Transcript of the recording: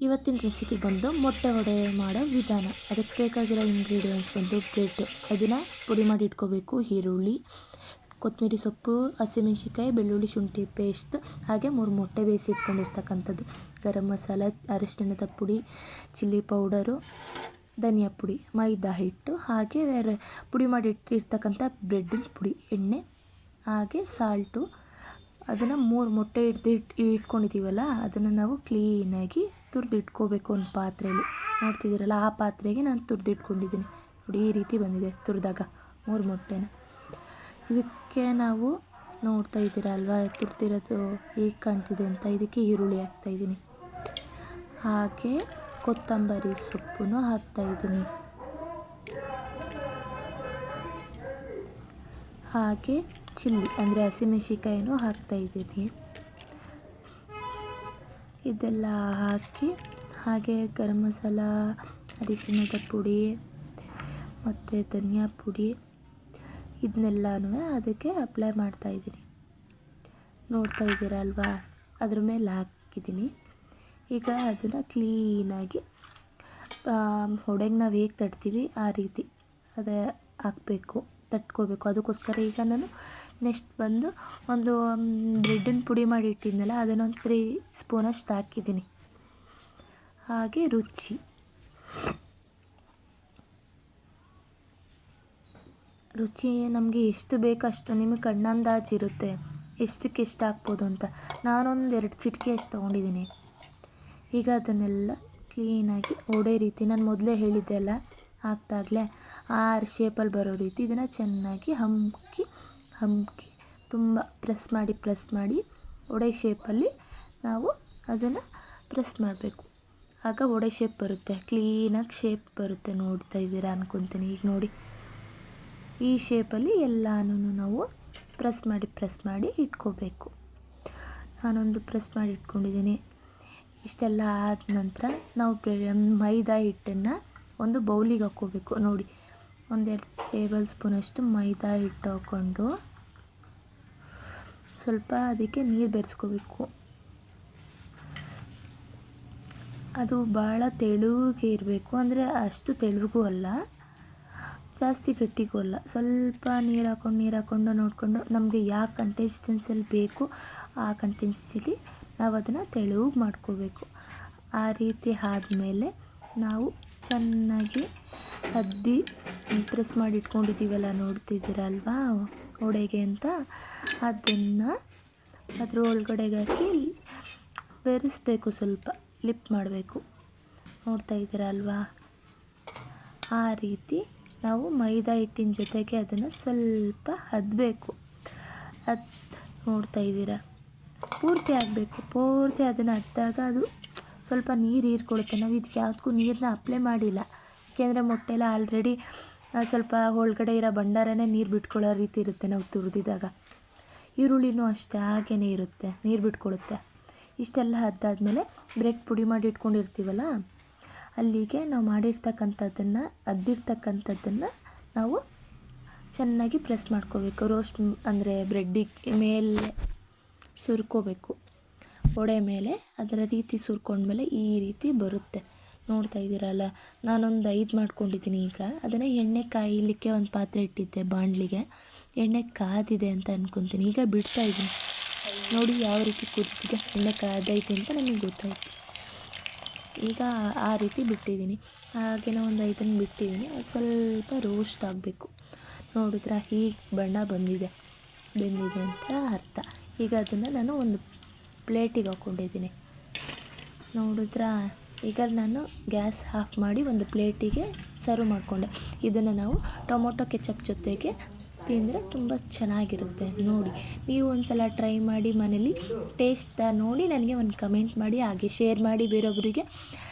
ಇವತ್ತಿನ ರೆಸಿಪಿ ಬಂದು ಮೊಟ್ಟೆ ವಡೆ ಮಾಡೋ ವಿಧಾನ. ಅದಕ್ಕೆ ಬೇಕಾಗಿರೋ ಇಂಗ್ರೀಡಿಯೆಂಟ್ಸ್ ಬಂದು ಬ್ರೆಡ್, ಅದನ್ನು ಪುಡಿ ಮಾಡಿ ಇಟ್ಕೋಬೇಕು. ಈರುಳ್ಳಿ, ಕೊತ್ತಂಬರಿ ಸೊಪ್ಪು, ಹಸಿಮೆಣಸಿನ್ಕಾಯಿ, ಬೆಳ್ಳುಳ್ಳಿ, ಶುಂಠಿ ಪೇಸ್ಟ್, ಹಾಗೆ 3 ಮೊಟ್ಟೆ ಬೇಯಿಸಿ ಇಟ್ಕೊಂಡಿರ್ತಕ್ಕಂಥದ್ದು, ಗರಂ ಮಸಾಲ, ಅರಿಶಿಣದ ಪುಡಿ, ಚಿಲ್ಲಿ ಪೌಡರು, ಧನಿಯಾ ಪುಡಿ, ಮೈದಾ ಹಿಟ್ಟು, ಹಾಗೆ ಪುಡಿ ಮಾಡಿ ಇಟ್ಟಿರ್ತಕ್ಕಂಥ ಬ್ರೆಡ್ಡಿನ ಪುಡಿ, ಎಣ್ಣೆ, ಹಾಗೆ ಸಾಲ್ಟು. ಅದನ್ನು 3 ಮೊಟ್ಟೆ ಇಟ್ಕೊಂಡಿದ್ದೀವಲ್ಲ, ಅದನ್ನು ನಾವು ಕ್ಲೀನಾಗಿ ತುರಿದಿಟ್ಕೋಬೇಕು ಒಂದು ಪಾತ್ರೆಯಲ್ಲಿ. ನೋಡ್ತಿದ್ದೀರಲ್ಲ, ಆ ಪಾತ್ರೆಗೆ ನಾನು ತುರಿದಿಟ್ಕೊಂಡಿದ್ದೀನಿ. ನೋಡಿ, ಈ ರೀತಿ ಬಂದಿದೆ ತುರಿದಾಗ 3 ಮೊಟ್ಟೆನ. ಇದಕ್ಕೆ ನಾವು ನೋಡ್ತಾ ಇದ್ದೀರಾ ಅಲ್ವಾ, ತುರಿದಿರೋದು ಹೇಗೆ ಕಾಣ್ತಿದೆ ಅಂತ. ಇದಕ್ಕೆ ಈರುಳ್ಳಿ ಹಾಕ್ತಾಯಿದ್ದೀನಿ, ಹಾಗೆ ಕೊತ್ತಂಬರಿ ಸೊಪ್ಪು ಹಾಕ್ತಾಯಿದ್ದೀನಿ, ಹಾಗೆ ಚಿಲ್ಲಿ ಅಂದರೆ ಹಸಿಮೆಣಸಿನ್ಕಾಯಿನೂ ಹಾಕ್ತಾಯಿದ್ದೀನಿ. ಇದೆಲ್ಲ ಹಾಕಿ, ಹಾಗೆ ಗರಂ ಮಸಾಲ, ಅರಿಶಿಣದ ಪುಡಿ ಮತ್ತು ಧನಿಯಾ ಪುಡಿ, ಇದನ್ನೆಲ್ಲನೂ ಅದಕ್ಕೆ ಅಪ್ಲೈ ಮಾಡ್ತಾಯಿದ್ದೀನಿ. ನೋಡ್ತಾ ಇದ್ದೀರಾ ಅಲ್ವಾ, ಅದ್ರ ಮೇಲೆ ಹಾಕಿದ್ದೀನಿ. ಈಗ ಅದನ್ನು ಕ್ಲೀನಾಗಿ ಹೊಡೆಗೆ ನಾವು ಹೇಗೆ ತಟ್ತೀವಿ ಆ ರೀತಿ ಅದೇ ಹಾಕಬೇಕು, ತಟ್ಕೋಬೇಕು. ಅದಕ್ಕೋಸ್ಕರ ಈಗ ನಾನು ನೆಕ್ಸ್ಟ್ ಬಂದು ಒಂದು ಬ್ರೆಡ್ಡಿನ ಪುಡಿ ಮಾಡಿ ಇಟ್ಟಿದ್ನಲ್ಲ, ಅದನ್ನೊಂದು 3 ಸ್ಪೂನಷ್ಟು ಹಾಕಿದ್ದೀನಿ. ಹಾಗೆ ರುಚಿ ನಮಗೆ ಎಷ್ಟು ಬೇಕಷ್ಟು, ನಿಮಗೆ ಕಣ್ಣಂದಾಜಿರುತ್ತೆ ಎಷ್ಟಕ್ಕೆ ಎಷ್ಟು ಹಾಕ್ಬೋದು ಅಂತ. ನಾನೊಂದು 2 ಚಿಟಿಕೆ ಅಷ್ಟು ತೊಗೊಂಡಿದ್ದೀನಿ. ಈಗ ಅದನ್ನೆಲ್ಲ ಕ್ಲೀನಾಗಿ ಒಡೆ ರೀತಿ, ನಾನು ಮೊದಲೇ ಹೇಳಿದ್ದೆ ಅಲ್ಲ ಹಾಕ್ದಾಗಲೇ, ಆ ಶೇಪಲ್ಲಿ ಬರೋ ರೀತಿ ಇದನ್ನು ಚೆನ್ನಾಗಿ ಹಂಕಿ ತುಂಬ ಪ್ರೆಸ್ ಮಾಡಿ ಒಡೆ ಶೇಪಲ್ಲಿ ನಾವು ಅದನ್ನು ಪ್ರೆಸ್ ಮಾಡಬೇಕು. ಆಗ ಒಡೆ ಶೇಪ್ ಬರುತ್ತೆ, ಕ್ಲೀನಾಗಿ ಶೇಪ್ ಬರುತ್ತೆ. ನೋಡ್ತಾ ಇದ್ದೀರಾ ಅನ್ಕೊತೀನಿ. ಈಗ ನೋಡಿ, ಈ ಶೇಪಲ್ಲಿ ಎಲ್ಲನೂ ನಾವು ಪ್ರೆಸ್ ಮಾಡಿ ಇಟ್ಕೋಬೇಕು. ನಾನೊಂದು ಪ್ರೆಸ್ ಮಾಡಿ ಇಟ್ಕೊಂಡಿದ್ದೀನಿ. ಇಷ್ಟೆಲ್ಲ ಆದ ನಂತರ ನಾವು ಮೈದಾ ಹಿಟ್ಟನ್ನು ಒಂದು ಬೌಲಿಗೆ ಹಾಕ್ಕೋಬೇಕು. ನೋಡಿ, 1-2 ಟೇಬಲ್ ಸ್ಪೂನಷ್ಟು ಮೈದಾ ಹಿಟ್ಟು ಹಾಕ್ಕೊಂಡು ಸ್ವಲ್ಪ ಅದಕ್ಕೆ ನೀರು ಬೆರೆಸ್ಕೋಬೇಕು. ಅದು ಭಾಳ ತೆಳುಗೆ ಇರಬೇಕು, ಅಂದರೆ ಅಷ್ಟು ತೆಳುಗೂ ಅಲ್ಲ, ಜಾಸ್ತಿ ಗಟ್ಟಿಗೂ ಅಲ್ಲ. ಸ್ವಲ್ಪ ನೀರು ಹಾಕ್ಕೊಂಡು ನೋಡಿಕೊಂಡು ನಮಗೆ ಯಾವ ಕನ್ಸಿಸ್ಟೆನ್ಸಿಯಲ್ಲಿ ಬೇಕು ಆ ಕನ್ಸಿಸ್ಟೆನ್ಸಿಲಿ ನಾವು ಅದನ್ನು ತೆಳುಗೆ ಮಾಡ್ಕೋಬೇಕು. ಆ ರೀತಿ ಆದಮೇಲೆ ನಾವು ಚೆನ್ನಾಗಿ ಅದ್ದಿ ಪ್ರೆಸ್ ಮಾಡಿ ಇಟ್ಕೊಂಡಿದ್ದೀವಲ್ಲ, ನೋಡ್ತಿದ್ದೀರಲ್ವಾ ಒಡೆಗೆ ಅಂತ, ಅದನ್ನು ಅದ್ರ ಒಳಗಡೆಗೆ ಹಾಕಿ ಬೆರೆಸ್ಬೇಕು, ಸ್ವಲ್ಪ ಲಿಪ್ ಮಾಡಬೇಕು. ನೋಡ್ತಾ ಇದ್ದೀರಾ ಅಲ್ವಾ, ಆ ರೀತಿ ನಾವು ಮೈದಾ ಹಿಟ್ಟಿನ ಜೊತೆಗೆ ಅದನ್ನು ಸ್ವಲ್ಪ ಅದ್ದಬೇಕು. ನೋಡ್ತಾ ಇದ್ದೀರಾ, ಪೂರ್ತಿ ಆಗಬೇಕು. ಪೂರ್ತಿ ಅದನ್ನು ಅದ್ದಾಗ ಅದು ಸ್ವಲ್ಪ ನೀರು ಹೀರ್ಕೊಳ್ಳುತ್ತೆ. ನಾವು ಇದಕ್ಕೆ ಯಾವುದಕ್ಕೂ ನೀರನ್ನ ಅಪ್ಲೈ ಮಾಡಿಲ್ಲ, ಏಕೆಂದರೆ ಮೊಟ್ಟೆಲ್ಲ ಆಲ್ರೆಡಿ ಸ್ವಲ್ಪ ಒಳಗಡೆ ಇರೋ ಭಂಡಾರನೇ ನೀರು ಬಿಟ್ಕೊಳ್ಳೋ ರೀತಿ ಇರುತ್ತೆ. ನಾವು ತುರಿದಿದಾಗ ಈರುಳ್ಳಿನೂ ಅಷ್ಟೇ ಹಾಗೇ ಇರುತ್ತೆ, ನೀರು ಬಿಟ್ಕೊಳ್ಳುತ್ತೆ. ಇಷ್ಟೆಲ್ಲ ಅದ್ದಾದಮೇಲೆ ಬ್ರೆಡ್ ಪುಡಿ ಮಾಡಿ ಇಟ್ಕೊಂಡಿರ್ತೀವಲ್ಲ, ಅಲ್ಲಿಗೆ ನಾವು ಅದ್ದಿರ್ತಕ್ಕಂಥದ್ದನ್ನು ನಾವು ಚೆನ್ನಾಗಿ ಪ್ರೆಸ್ ಮಾಡ್ಕೋಬೇಕು. ರೋಸ್ಟ್ ಅಂದರೆ ಬ್ರೆಡ್ಡಿಗೆ ಮೇಲೆ ಸುರ್ಕೋಬೇಕು, ಒಡೆ ಮೇಲೆ ಅದರ ರೀತಿ ಸುರ್ಕೊಂಡ್ಮೇಲೆ ಈ ರೀತಿ ಬರುತ್ತೆ. ನೋಡ್ತಾ ಇದ್ದೀರಲ್ಲ, ನಾನೊಂದು 5 ಮಾಡ್ಕೊಂಡಿದ್ದೀನಿ. ಈಗ ಅದನ್ನು ಎಣ್ಣೆ ಕಾಯಲಿಕ್ಕೆ ಒಂದು ಪಾತ್ರೆ ಇಟ್ಟಿದ್ದೆ, ಬಾಣಲಿಗೆ ಎಣ್ಣೆ ಕಾದಿದೆ ಅಂತ ಅಂದ್ಕೊತೀನಿ. ಈಗ ಬಿಡ್ತಾ ಇದ್ದೀನಿ. ನೋಡಿ ಯಾವ ರೀತಿ ಕುದಿತಿದೆ, ಎಣ್ಣೆ ಕಾದೈತೆ ಅಂತ ನನಗೆ ಗೊತ್ತಾಯಿತು. ಈಗ ಆ ರೀತಿ ಬಿಟ್ಟಿದ್ದೀನಿ. ಹಾಗೆಯೇ ಒಂದು 5 ಬಿಟ್ಟಿದ್ದೀನಿ. ಅದು ಸ್ವಲ್ಪ ರೋಸ್ಟ್ ಆಗಬೇಕು. ನೋಡಿದ್ರಾ, ಹೀಗೆ ಬಣ್ಣ ಬೆಂದಿದೆ ಅಂತ ಅರ್ಥ. ಈಗ ಅದನ್ನು ನಾನು ಒಂದು ಪ್ಲೇಟಿಗೆ ಹಾಕ್ಕೊಂಡಿದ್ದೀನಿ. ನೋಡಿದ್ರಾ, ಈಗ ನಾನು ಗ್ಯಾಸ್ ಆಫ್ ಮಾಡಿ ಒಂದು ಪ್ಲೇಟಿಗೆ ಸರ್ವ್ ಮಾಡಿಕೊಂಡೆ. ಇದನ್ನು ನಾವು ಟೊಮೊಟೊ ಕೆಚಪ್ ಜೊತೆಗೆ ತಿಂದರೆ ತುಂಬ ಚೆನ್ನಾಗಿರುತ್ತೆ. ನೋಡಿ, ನೀವು ಒಂದು ಸಲ ಟ್ರೈ ಮಾಡಿ ಮನೇಲಿ, ಟೇಸ್ಟ್ ನೋಡಿ ನನಗೆ ಒಂದು ಕಮೆಂಟ್ ಮಾಡಿ, ಹಾಗೆ ಶೇರ್ ಮಾಡಿ ಬೇರೊಬ್ಬರಿಗೆ.